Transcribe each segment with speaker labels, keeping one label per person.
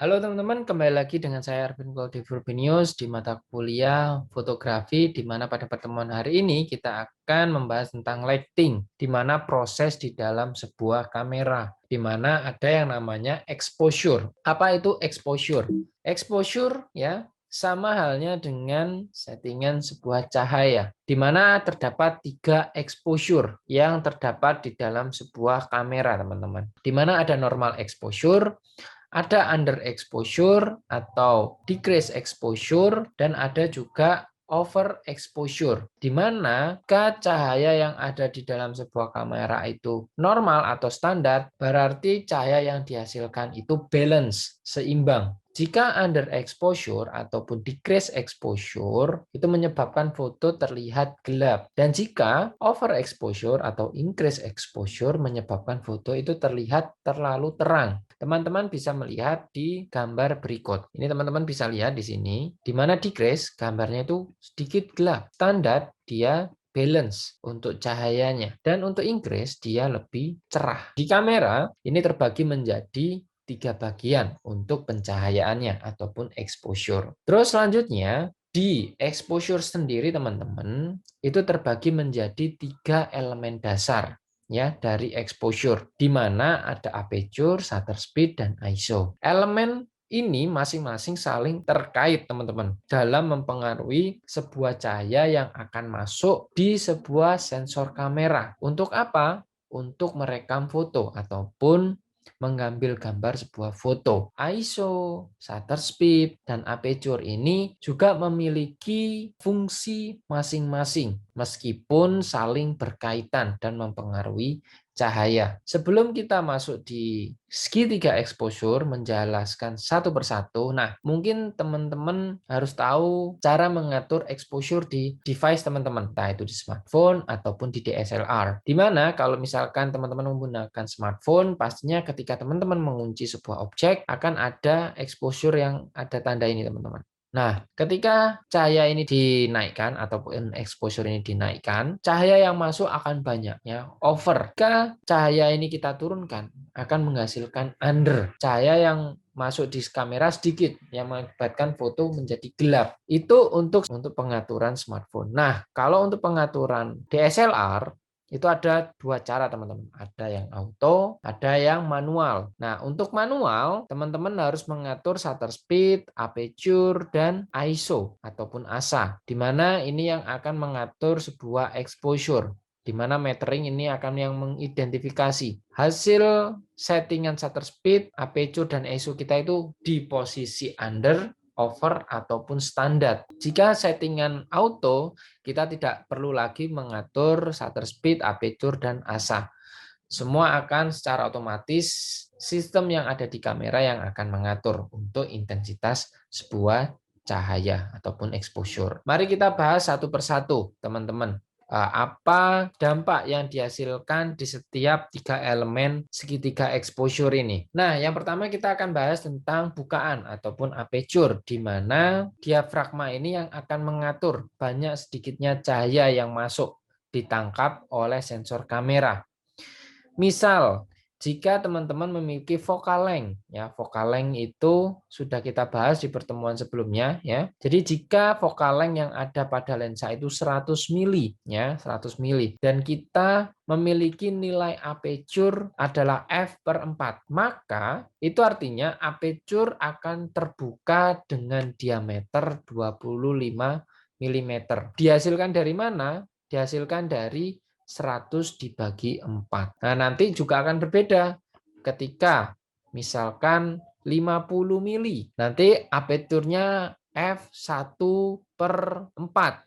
Speaker 1: Halo teman-teman, kembali lagi dengan saya Arvin Goldivurbius di mata kuliah fotografi, di mana pada pertemuan hari ini kita akan membahas tentang lighting, di mana proses di dalam sebuah kamera, di mana ada yang namanya exposure. Apa itu exposure? Exposure ya sama halnya dengan settingan sebuah cahaya, di mana terdapat 3 exposure yang terdapat di dalam sebuah kamera, teman-teman. Di mana ada normal exposure, ada underexposure atau decrease exposure, dan ada juga overexposure, di mana jika cahaya yang ada di dalam sebuah kamera itu normal atau standar, berarti cahaya yang dihasilkan itu balance, seimbang. Jika underexposure ataupun decrease exposure, itu menyebabkan foto terlihat gelap. Dan jika overexposure atau increase exposure menyebabkan foto itu terlihat terlalu terang. Teman-teman bisa melihat di gambar berikut. Ini teman-teman bisa lihat di sini, di mana decrease gambarnya itu sedikit gelap. Standar dia balance untuk cahayanya. Dan untuk increase dia lebih cerah. Di kamera ini terbagi menjadi 3 bagian untuk pencahayaannya ataupun exposure. Terus selanjutnya di exposure sendiri teman-teman itu terbagi menjadi 3 elemen dasar ya dari exposure, di mana ada aperture, shutter speed, dan ISO. Elemen ini masing-masing saling terkait teman-teman dalam mempengaruhi sebuah cahaya yang akan masuk di sebuah sensor kamera. Untuk apa? Untuk merekam foto ataupun mengambil gambar sebuah foto. ISO, shutter speed, dan aperture ini juga memiliki fungsi masing-masing meskipun saling berkaitan dan mempengaruhi cahaya. Sebelum kita masuk di segitiga exposure menjelaskan satu persatu, nah mungkin teman-teman harus tahu cara mengatur exposure di device teman-teman, entah itu di smartphone ataupun di DSLR. Dimana kalau misalkan teman-teman menggunakan smartphone, pastinya ketika teman-teman mengunci sebuah objek akan ada exposure yang ada tanda ini teman-teman. Nah, ketika cahaya ini dinaikkan ataupun exposure ini dinaikkan, cahaya yang masuk akan banyak ya, over. Jika cahaya ini kita turunkan, akan menghasilkan under. Cahaya yang masuk di kamera sedikit yang mengakibatkan foto menjadi gelap. Itu untuk pengaturan smartphone. Nah, kalau untuk pengaturan DSLR itu ada 2 cara teman-teman. Ada yang auto, ada yang manual. Nah, untuk manual, teman-teman harus mengatur shutter speed, aperture, dan ISO ataupun ASA. Di mana ini yang akan mengatur sebuah exposure. Di mana metering ini akan yang mengidentifikasi hasil settingan shutter speed, aperture, dan ISO kita itu di posisi under, over, ataupun standar. Jika settingan auto, kita tidak perlu lagi mengatur shutter speed, aperture, dan ASA. Semua akan secara otomatis sistem yang ada di kamera yang akan mengatur untuk intensitas sebuah cahaya ataupun exposure. Mari kita bahas satu persatu, teman-teman. Apa dampak yang dihasilkan di setiap 3 elemen segitiga exposure ini. Nah, yang pertama kita akan bahas tentang bukaan ataupun aperture, di mana diafragma ini yang akan mengatur banyak sedikitnya cahaya yang masuk ditangkap oleh sensor kamera. Misal, jika teman-teman memiliki focal length, ya focal length itu sudah kita bahas di pertemuan sebelumnya, ya. Jadi jika focal length yang ada pada lensa itu 100 mili, ya 100 mili, dan kita memiliki nilai aperture adalah f/4, maka itu artinya aperture akan terbuka dengan diameter 25 mm. Dihasilkan dari mana? Dihasilkan dari 100 dibagi 4. Nah, nanti juga akan berbeda ketika misalkan 50 mili. Nanti aperturnya f1/4,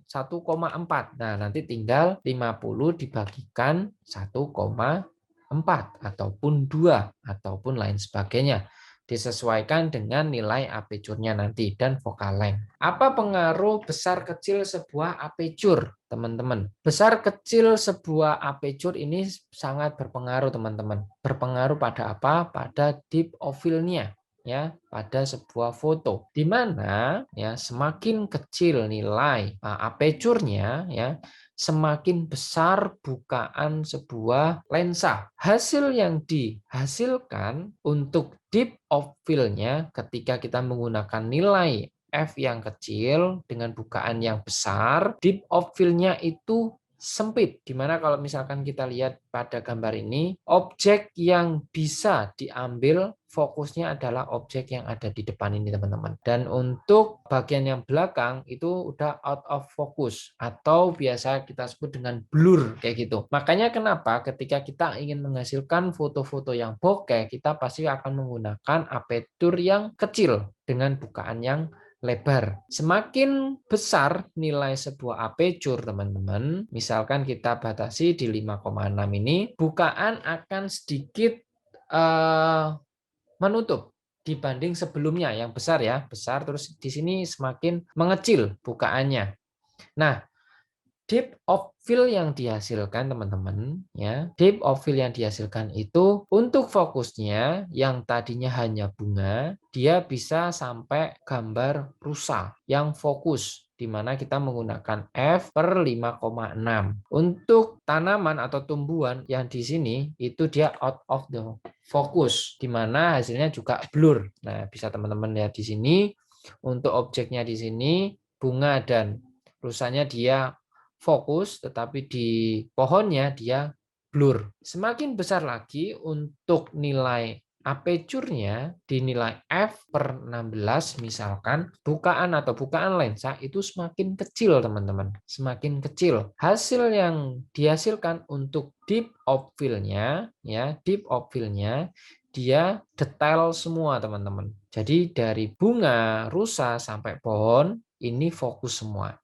Speaker 1: 1,4. Nah, nanti tinggal 50 dibagikan 1,4 ataupun 2 ataupun lain sebagainya. Disesuaikan dengan nilai aperture-nya nanti dan focal length. Apa pengaruh besar kecil sebuah aperture, teman-teman? Besar kecil sebuah aperture ini sangat berpengaruh, teman-teman. Berpengaruh pada apa? Pada depth of field-nya, ya, pada sebuah foto. Di mana ya semakin kecil nilai aperture-nya, ya, semakin besar bukaan sebuah lensa. Hasil yang dihasilkan untuk deep of field-nya ketika kita menggunakan nilai f yang kecil dengan bukaan yang besar, deep of field-nya itu sempit. Dimana kalau misalkan kita lihat pada gambar ini, objek yang bisa diambil fokusnya adalah objek yang ada di depan ini, teman-teman. Dan untuk bagian yang belakang itu udah out of focus atau biasa kita sebut dengan blur kayak gitu. Makanya kenapa ketika kita ingin menghasilkan foto-foto yang bokeh, kita pasti akan menggunakan aperture yang kecil dengan bukaan yang lebar. Semakin besar nilai sebuah aperture, teman-teman, misalkan kita batasi di 5,6 ini, bukaan akan sedikit menutup dibanding sebelumnya yang besar ya, besar terus di sini semakin mengecil bukaannya. Nah, deep of field yang dihasilkan teman-teman ya, deep of field yang dihasilkan itu untuk fokusnya yang tadinya hanya bunga, dia bisa sampai gambar rusa yang fokus di mana kita menggunakan f per 5,6. Untuk tanaman atau tumbuhan yang di sini itu dia out of the focus di mana hasilnya juga blur. Nah, bisa teman-teman lihat di sini untuk objeknya di sini bunga dan rusanya dia fokus, tetapi di pohonnya dia blur. Semakin besar lagi untuk nilai aperture-nya dinilai f per 16 misalkan, bukaan atau bukaan lensa itu semakin kecil, teman-teman. Semakin kecil. Hasil yang dihasilkan untuk deep of field-nya ya, deep of field-nya dia detail semua, teman-teman. Jadi dari bunga, rusa sampai pohon ini fokus semua.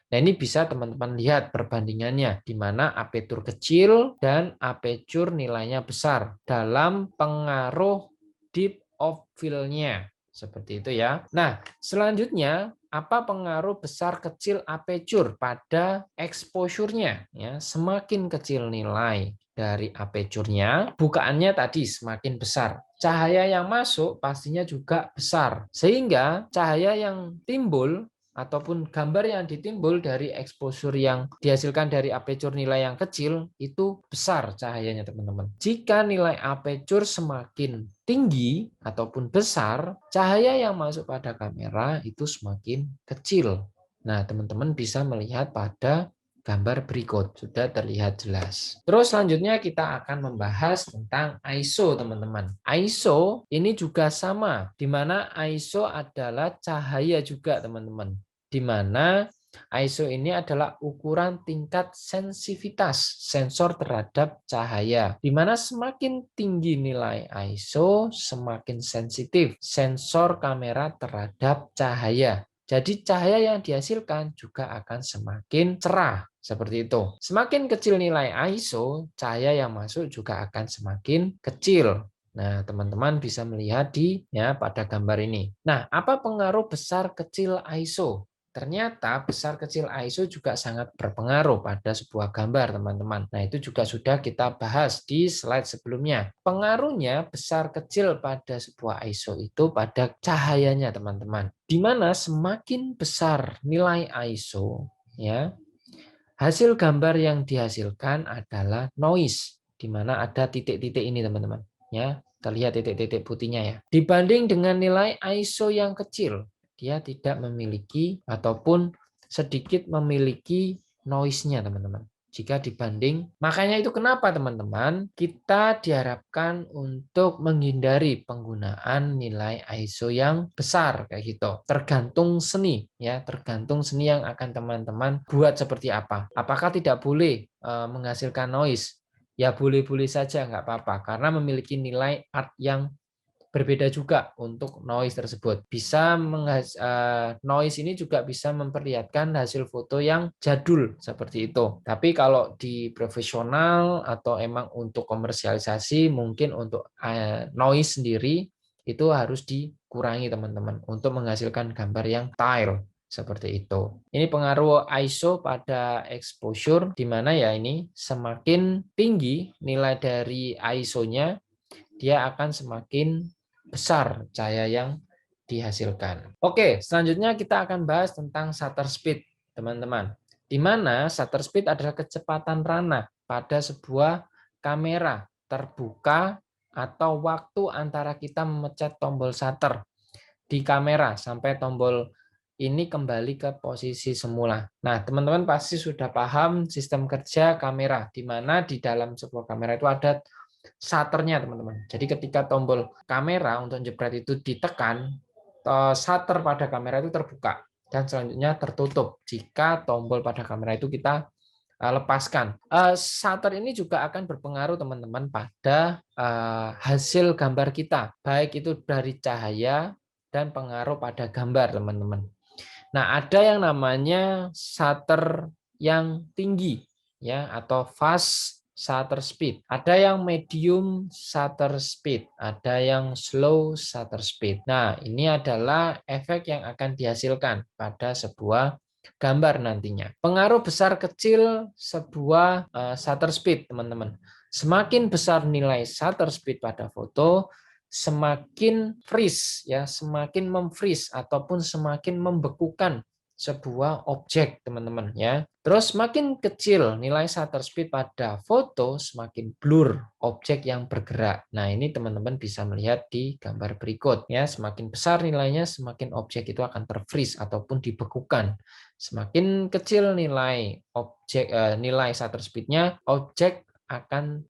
Speaker 1: Nah, ini bisa teman-teman lihat perbandingannya, di mana aperture kecil dan aperture nilainya besar dalam pengaruh deep of field-nya. Seperti itu ya. Nah, selanjutnya, apa pengaruh besar kecil aperture pada exposure-nya? Ya, semakin kecil nilai dari aperture-nya, bukaannya tadi semakin besar. Cahaya yang masuk pastinya juga besar. Sehingga cahaya yang timbul ataupun gambar yang ditimbul dari exposure yang dihasilkan dari aperture nilai yang kecil itu besar cahayanya, teman-teman. Jika nilai aperture semakin tinggi ataupun besar, cahaya yang masuk pada kamera itu semakin kecil. Nah, teman-teman bisa melihat pada gambar berikut, sudah terlihat jelas. Terus selanjutnya kita akan membahas tentang ISO, teman-teman. ISO ini juga sama, di mana ISO adalah cahaya juga, teman-teman. Di mana ISO ini adalah ukuran tingkat sensitivitas sensor terhadap cahaya. Di mana semakin tinggi nilai ISO, semakin sensitif sensor kamera terhadap cahaya. Jadi cahaya yang dihasilkan juga akan semakin cerah. Seperti itu. Semakin kecil nilai ISO, cahaya yang masuk juga akan semakin kecil. Nah, teman-teman bisa melihat di ya pada gambar ini. Nah, apa pengaruh besar kecil ISO? Ternyata besar kecil ISO juga sangat berpengaruh pada sebuah gambar, teman-teman. Nah, itu juga sudah kita bahas di slide sebelumnya. Pengaruhnya besar kecil pada sebuah ISO itu pada cahayanya, teman-teman. Di mana semakin besar nilai ISO, ya, hasil gambar yang dihasilkan adalah noise, di mana ada titik-titik ini, teman-teman. Ya, terlihat titik-titik putihnya ya. Dibanding dengan nilai ISO yang kecil, dia tidak memiliki ataupun sedikit memiliki noise-nya, teman-teman. Jika dibanding, makanya itu kenapa teman-teman kita diharapkan untuk menghindari penggunaan nilai ISO yang besar kayak gitu. Tergantung seni ya, tergantung seni yang akan teman-teman buat seperti apa. Apakah tidak boleh menghasilkan noise? Ya boleh-boleh saja, nggak apa-apa karena memiliki nilai art yang berbeda juga untuk noise tersebut. Noise ini juga bisa memperlihatkan hasil foto yang jadul seperti itu. Tapi kalau di profesional atau emang untuk komersialisasi, mungkin untuk noise sendiri itu harus dikurangi, teman-teman, untuk menghasilkan gambar yang tile seperti itu. Ini pengaruh ISO pada exposure, di mana ya ini semakin tinggi nilai dari ISO-nya, dia akan semakin besar cahaya yang dihasilkan. Oke, selanjutnya kita akan bahas tentang shutter speed, teman-teman. di mana shutter speed adalah kecepatan ranah pada sebuah kamera terbuka atau waktu antara kita memencet tombol shutter di kamera sampai tombol ini kembali ke posisi semula. Nah, teman-teman pasti sudah paham sistem kerja kamera, di mana di dalam sebuah kamera itu ada shutternya, teman-teman. Jadi ketika tombol kamera untuk jepret itu ditekan, shutter pada kamera itu terbuka dan selanjutnya tertutup jika tombol pada kamera itu kita lepaskan. Shutter ini juga akan berpengaruh, teman-teman, pada hasil gambar kita, baik itu dari cahaya dan pengaruh pada gambar, teman-teman. Nah, ada yang namanya shutter yang tinggi ya atau fast shutter speed. Ada yang medium shutter speed, ada yang slow shutter speed. Nah, ini adalah efek yang akan dihasilkan pada sebuah gambar nantinya. Pengaruh besar kecil sebuah shutter speed, teman-teman. Semakin besar nilai shutter speed pada foto, semakin freeze ya, semakin memfreeze ataupun semakin membekukan sebuah objek, teman-teman ya. Terus semakin kecil nilai shutter speed pada foto, semakin blur objek yang bergerak. Nah, ini teman-teman bisa melihat di gambar berikut ya. Semakin besar nilainya, semakin objek itu akan terfreeze ataupun dibekukan. Semakin kecil nilai objek nilai shutter speednya, objek akan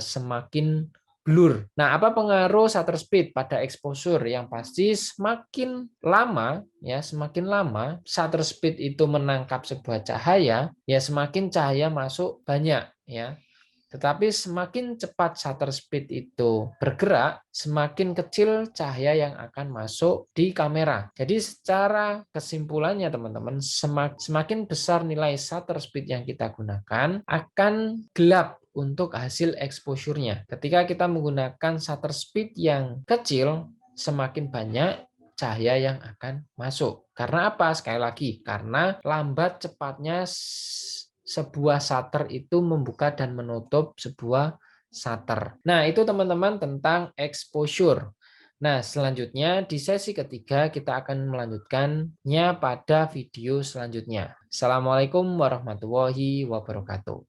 Speaker 1: semakin blur. Nah, apa pengaruh shutter speed pada exposure? Yang pasti semakin lama shutter speed itu menangkap sebuah cahaya, ya semakin cahaya masuk banyak ya. Tetapi semakin cepat shutter speed itu bergerak, semakin kecil cahaya yang akan masuk di kamera. Jadi secara kesimpulannya, teman-teman, semakin besar nilai shutter speed yang kita gunakan, akan gelap untuk hasil exposure-nya. Ketika kita menggunakan shutter speed yang kecil, semakin banyak cahaya yang akan masuk. Karena apa? Sekali lagi, karena lambat cepatnya sebuah shutter itu membuka dan menutup sebuah shutter. Nah, itu teman-teman tentang exposure. Nah, selanjutnya di sesi ketiga kita akan melanjutkannya pada video selanjutnya. Assalamualaikum warahmatullahi wabarakatuh.